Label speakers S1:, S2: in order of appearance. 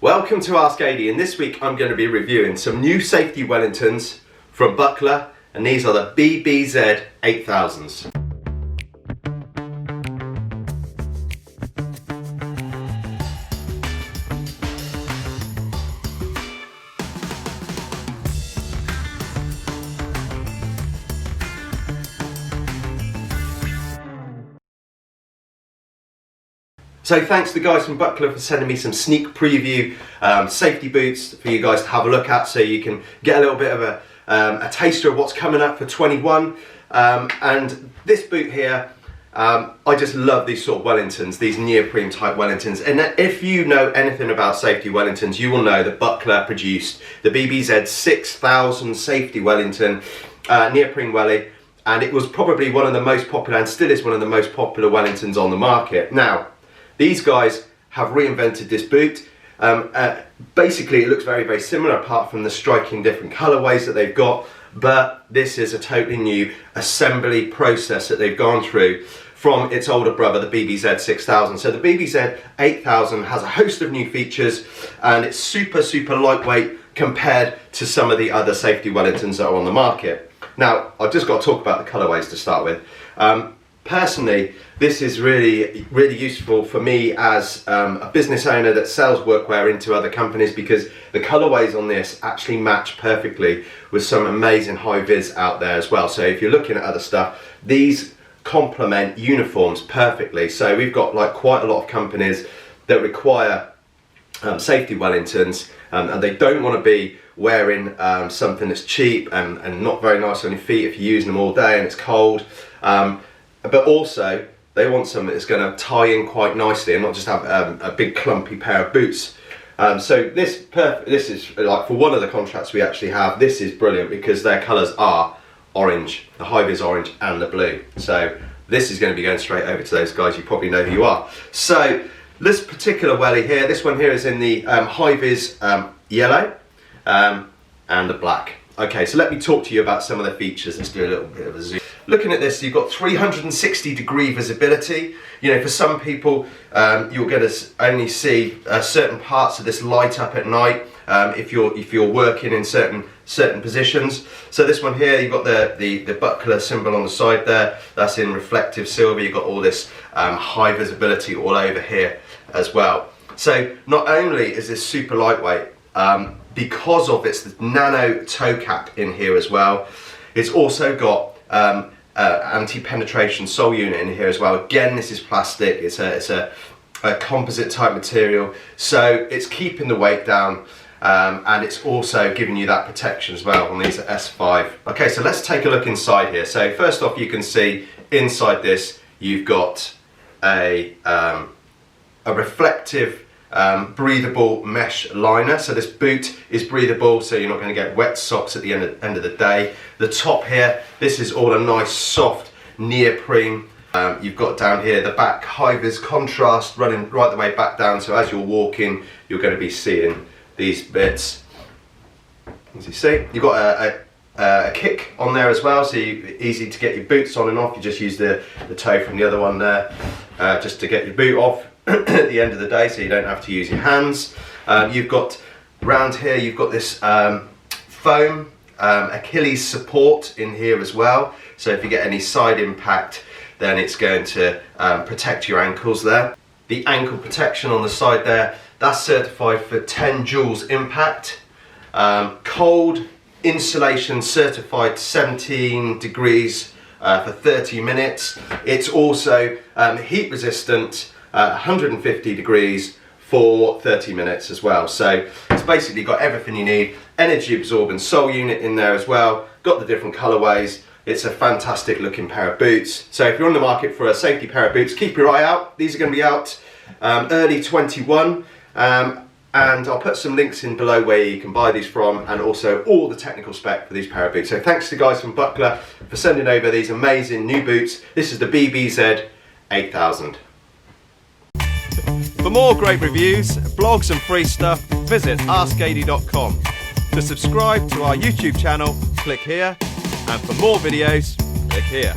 S1: Welcome to Ask AD, and this week I'm going to be reviewing some new safety Wellingtons from Buckler, and these are the BBZ8000s. So thanks to the guys from Buckler for sending me some sneak preview safety boots for you guys to have a look at, so you can get a little bit of a taster of what's coming up for 21. And this boot here, I just love these sort of Wellingtons, these neoprene type Wellingtons. And if you know anything about safety Wellingtons, you will know that Buckler produced the BBZ8000 safety Wellington neoprene welly, and it was probably one of the most popular, and still is one of the most popular Wellingtons on the market. Now, these guys have reinvented this boot. Basically, it looks very, very similar apart from the striking different colorways that they've got, but this is a totally new assembly process that they've gone through from its older brother, the BBZ6000. So the BBZ8000 has a host of new features, and it's super, super lightweight compared to some of the other safety Wellingtons that are on the market. Now, I've just got to talk about the colorways to start with. Personally, this is really, really useful for me as a business owner that sells workwear into other companies, because the colorways on this actually match perfectly with some amazing high-vis out there as well. So if you're looking at other stuff, these complement uniforms perfectly. So we've got like quite a lot of companies that require safety Wellingtons, and they don't want to be wearing something that's cheap and not very nice on your feet if you're using them all day and it's cold. But also, they want something that's going to tie in quite nicely and not just have a big clumpy pair of boots. So this is like, for one of the contracts we actually have, this is brilliant because their colours are orange, the high-vis orange and the blue. So this is going to be going straight over to those guys. You probably know who you are. So this particular welly here, this one here is in the high-vis yellow and the black. Okay, so let me talk to you about some of the features. Let's do a little bit of a zoom. Looking at this, you've got 360-degree visibility. You know, for some people, you're going to only see certain parts of this light up at night if you're working in certain positions. So this one here, you've got the Buckler symbol on the side there. That's in reflective silver. You've got all this high visibility all over here as well. So not only is this super lightweight, because of its nano toe cap in here as well, it's also got anti-penetration sole unit in here as well. Again, this is plastic. It's a composite type material, so it's keeping the weight down, and it's also giving you that protection as well on these S5. Okay, so let's take a look inside here. So first off, you can see inside this you've got a reflective breathable mesh liner. So this boot is breathable, so you're not going to get wet socks at the end of the day. The top here, this is all a nice soft neoprene. You've got down here the back high-vis contrast running right the way back down, so as you're walking you're going to be seeing these bits. As you see, you've got a kick on there as well, so easy to get your boots on and off. You just use the toe from the other one there just to get your boot off at the end of the day, so you don't have to use your hands. You've got round here, you've got this foam Achilles support in here as well, so if you get any side impact, then it's going to protect your ankles there. The ankle protection on the side there, that's certified for 10 joules impact. Cold insulation certified 17 degrees for 30 minutes. It's also heat resistant 150 degrees for 30 minutes as well. So it's basically got everything you need. Energy absorbing sole unit in there as well. Got the different colorways. It's a fantastic looking pair of boots. So if you're on the market for a safety pair of boots, keep your eye out. These are going to be out early 21. And I'll put some links in below where you can buy these from, and also all the technical spec for these pair of boots. So thanks to the guys from Buckler for sending over these amazing new boots. This is the BBZ8000. For more great reviews, blogs and free stuff, visit askad.com. To subscribe to our YouTube channel, click here, and for more videos, click here.